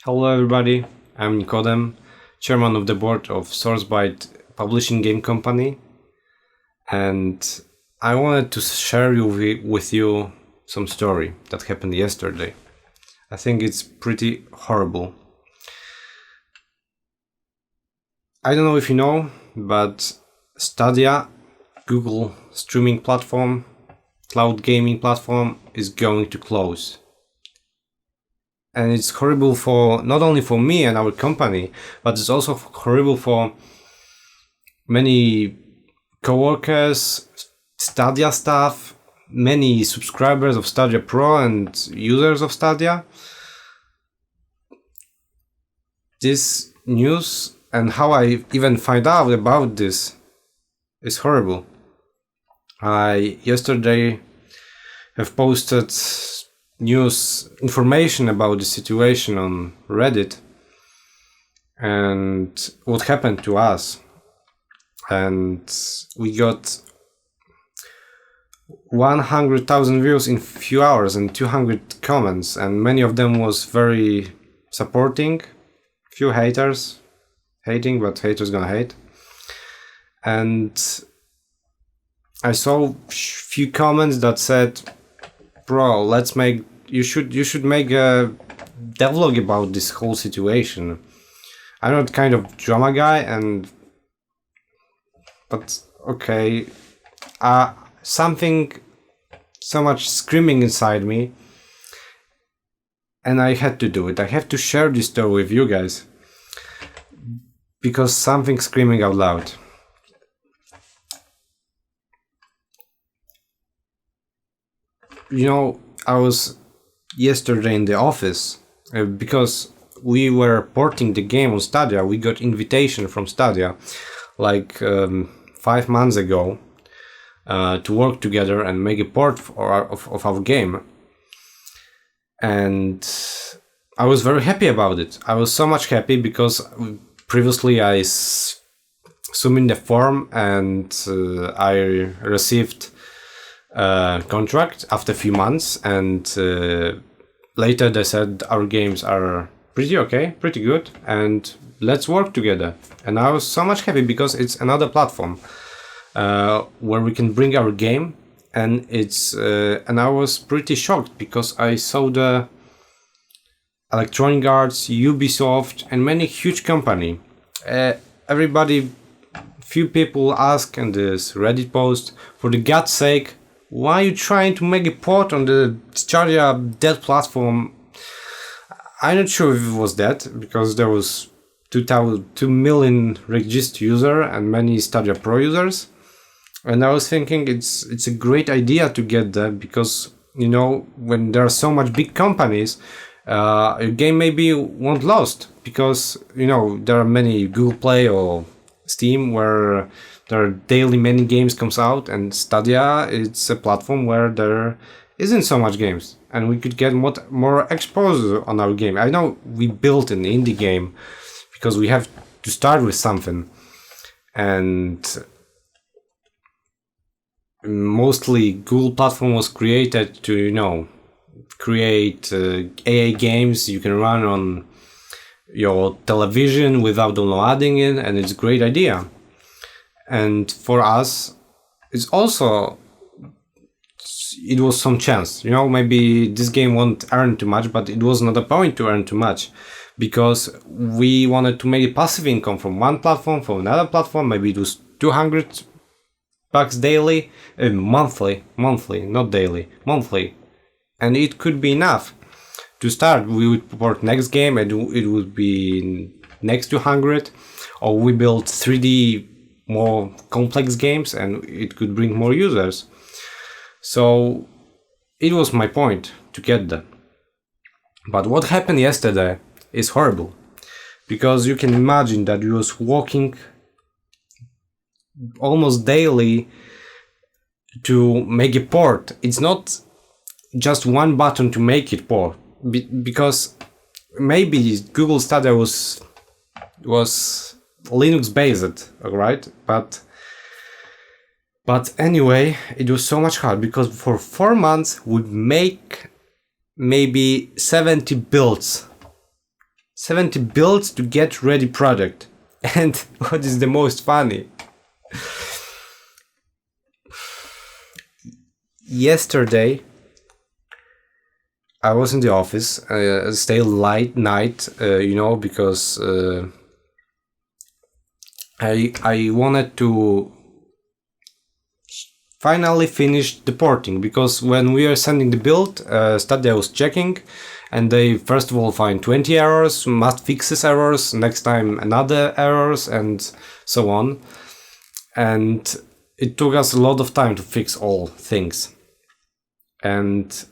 Hello everybody, I'm Nikodem, chairman of the board of SourceByte publishing game company, and I wanted to share with you some story that happened yesterday. I think it's pretty horrible. I don't know if you know, but Stadia, Google streaming platform, cloud gaming platform, is going to close. And it's horrible for not only for me and our company, but it's also horrible for many coworkers, Stadia staff, many subscribers of Stadia Pro and users of Stadia. This news and how I even find out about this is horrible. I yesterday have posted news information about the situation on Reddit and what happened to us, and we got 100,000 views in few hours and 200 comments, and many of them was very supporting, few haters hating, but haters gonna hate. And I saw few comments that said, bro, you should make a devlog about this whole situation. I'm not kind of drama guy, but okay, something so much screaming inside me, and I had to do it. I have to share this story with you guys because something screaming out loud. You know, I was yesterday in the office because we were porting the game on Stadia. We got invitation from Stadia like 5 months ago to work together and make a port of our game. And I was very happy about it. I was so much happy because previously I submitted the form and I received contract after a few months, and later they said our games are pretty good, and let's work together. And I was so much happy because it's another platform where we can bring our game, and and I was pretty shocked because I saw the Electronic Arts, Ubisoft, and many huge company. Few people ask in this Reddit post, for the God's sake, why are you trying to make a port on the Stadia dead platform? I'm not sure if it was that, because there was 2 million registered users and many Stadia Pro users. And I was thinking it's a great idea to get that, because, you know, when there are so much big companies, your game maybe won't lost, because, you know, there are many Google Play or Steam where there are daily many games comes out, and Stadia, it's a platform where there isn't so much games, and we could get more exposure on our game. I know we built an indie game because we have to start with something, and mostly Google platform was created to, you know, create AA games you can run on your television without downloading it, and it's a great idea. And for us, it was some chance, you know, maybe this game won't earn too much, but it was not a point to earn too much, because we wanted to make a passive income from one platform, from another platform. Maybe it was $200 daily, monthly, not daily, monthly, and it could be enough to start. We would port next game and it would be next 200, or we build 3D more complex games and it could bring more users. So it was my point to get that. But what happened yesterday is horrible, because you can imagine that we was working almost daily to make a port. It's not just one button to make it port, because maybe Google Stadia was Linux based, right? But anyway, it was so much hard, because for 4 months we make maybe 70 builds 70 builds to get ready product. And what is the most funny? Yesterday, I was in the office, stay late night, because I wanted to finally finish the porting, because when we are sending the build, Stadia was checking, and they first of all find 20 errors, must fixes errors, next time another errors, and so on. And it took us a lot of time to fix all things. And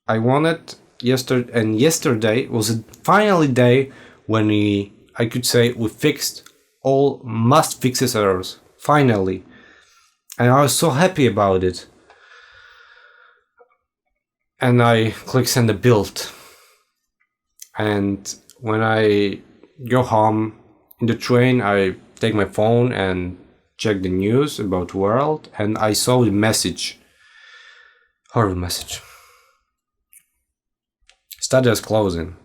I wanted yesterday was a finally day when I could say we fixed all must fixes errors. Finally. And I was so happy about it. And I click send a build. And when I go home in the train, I take my phone and check the news about world, and I saw the message. Horrible message. Stadia is closing.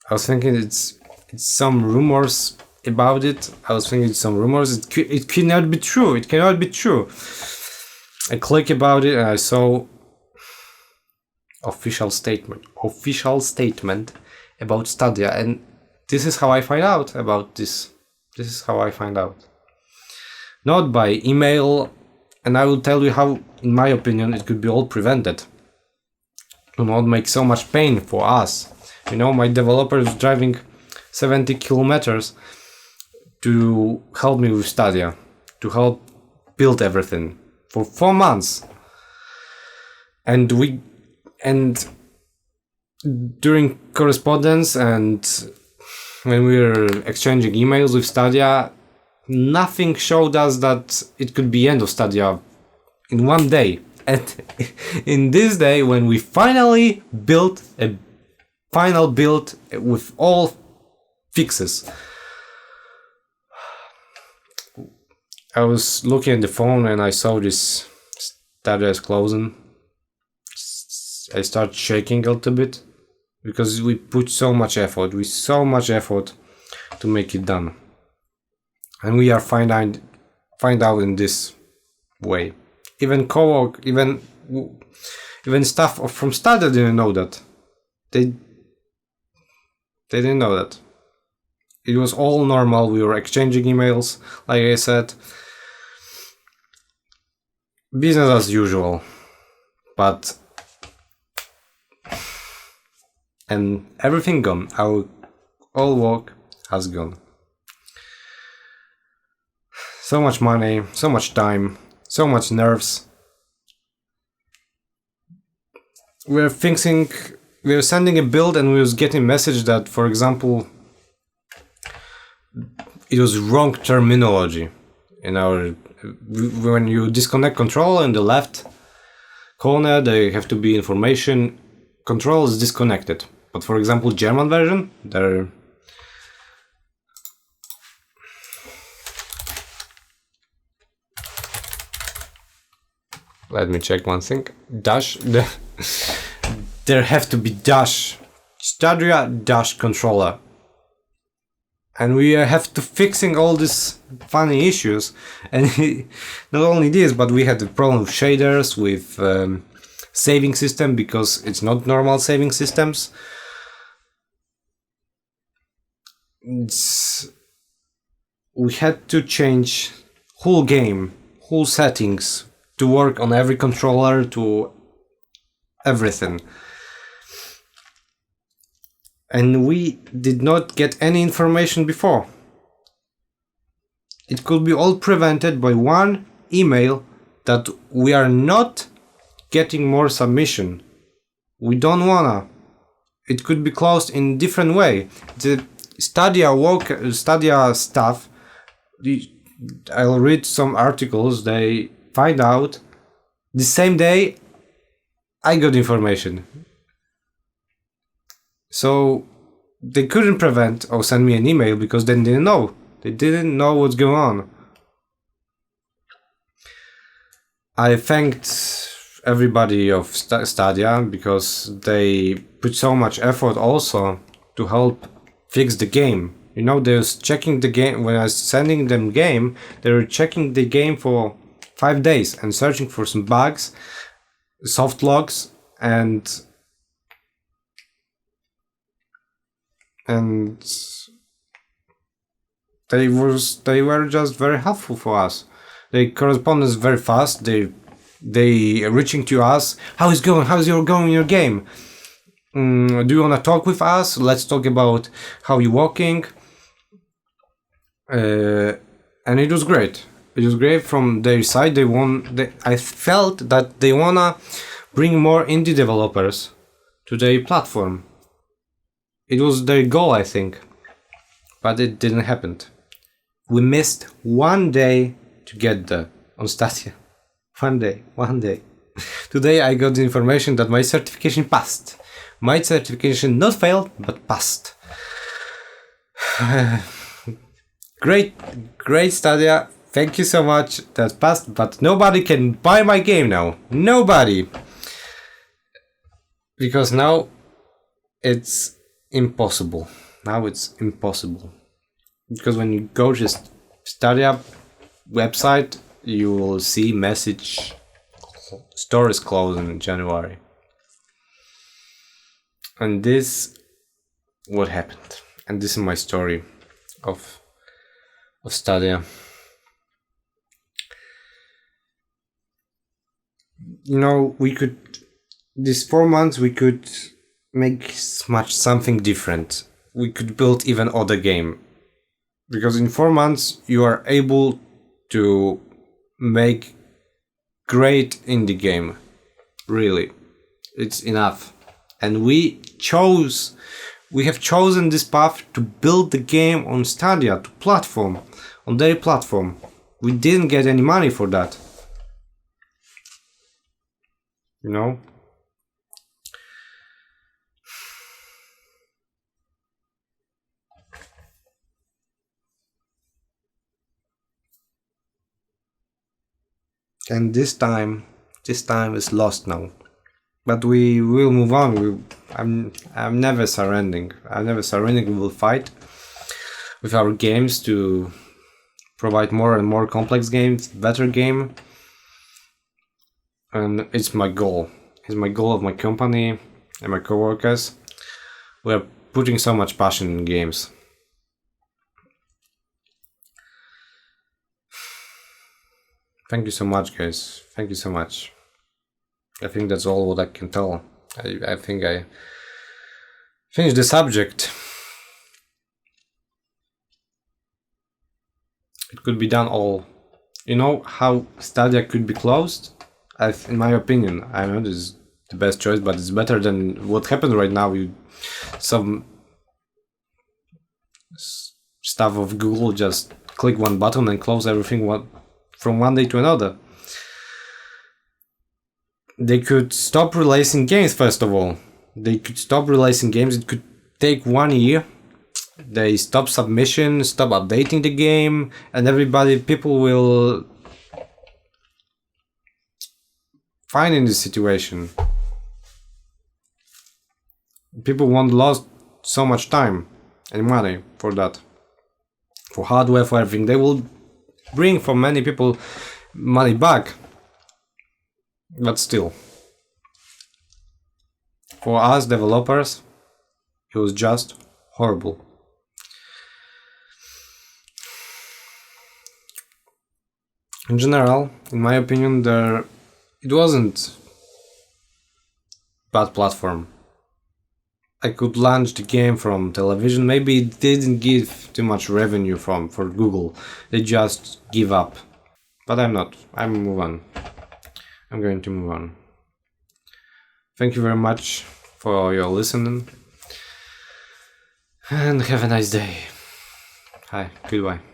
I was thinking it's some rumors about it. I was thinking it's some rumors. It cannot be true. It cannot be true. I click about it and I saw official statement about Stadia, and this is how I find out about this. This is how I find out. Not by email, and I will tell you how, in my opinion, it could be all prevented. Do not make so much pain for us. My developer is driving 70 kilometers to help me with Stadia, to help build everything for 4 months. And during correspondence and when we were exchanging emails with Stadia, nothing showed us that it could be end of Stadia in one day. And in this day, when we finally built a final build with all fixes, I was looking at the phone and I saw this Stadia is closing. I started shaking a little bit because we put so much effort, to make it done. And we are find out in this way. Even co-work, even staff from Stadia didn't know that. They didn't know that. It was all normal. We were exchanging emails, like I said. Business as usual. And everything gone. Our all work has gone. So much money, so much time, so much nerves. We're sending a build and we was getting a message that, for example, it was wrong terminology when you disconnect control in the left corner, there have to be information control is disconnected. But for example, German version, let me check one thing. There have to be Stadia controller. And we have to fixing all these funny issues. And not only this, but we had the problem with shaders, with saving system, because it's not normal saving systems. We had to change whole game, whole settings to work on every controller, to everything. And we did not get any information before. It could be all prevented by one email that we are not getting more submission. We don't wanna. It could be closed in different way. The Stadia staff, I'll read some articles, they find out the same day I got information. So they couldn't prevent or send me an email because they didn't know. They didn't know what's going on. I thanked everybody of Stadia, because they put so much effort also to help fix the game. You know, they was checking the game when I was sending them game. They were checking the game for 5 days and searching for some bugs, soft logs, and they were just very helpful for us. They corresponded very fast. They reaching to us. How is going? How's your game? Do you wanna talk with us? Let's talk about how you're working. And it was great. It was great from their side. I felt that they wanna bring more indie developers to their platform. It was their goal, I think, but it didn't happen. We missed 1 day to get there on Stadia. 1 day. Today I got the information that my certification passed. My certification not failed, but passed. Great Stadia. Thank you so much. That's passed, but nobody can buy my game now. Nobody. Because now it's impossible. Now it's impossible. Because when you go to Stadia website, you will see message store is closed in January. And this what happened. And this is my story of Stadia. You know, these 4 months we could make something different. We could build even other game. Because in 4 months you are able to make great indie game. Really. It's enough. And we have chosen this path to build the game on Stadia, on their platform. We didn't get any money for that. You know? And this time is lost now. But we will move on. I'm never surrendering. We will fight with our games to provide more and more complex games, better game. And it's my goal. It's my goal of my company and my coworkers. We are putting so much passion in games. Thank you so much, guys. Thank you so much. I think that's all what I can tell. I think I finished the subject. It could be done all. You know how Stadia could be closed? In my opinion, I know this is the best choice, but it's better than what happened right now. Some stuff of Google just click one button and close everything from one day to another. They could stop releasing games, first of all. They could stop releasing games. It could take 1 year. They stop submission, stop updating the game, and people will find in this situation. People won't lose so much time and money for that. For hardware, for everything. They will bring for many people money back. But still, for us developers, it was just horrible. In general, in my opinion, it wasn't bad platform. I could launch the game from television. Maybe it didn't give too much revenue for Google. They just give up. But I'm not. I'm going to move on. Thank you very much for your listening. And have a nice day. Hi, goodbye.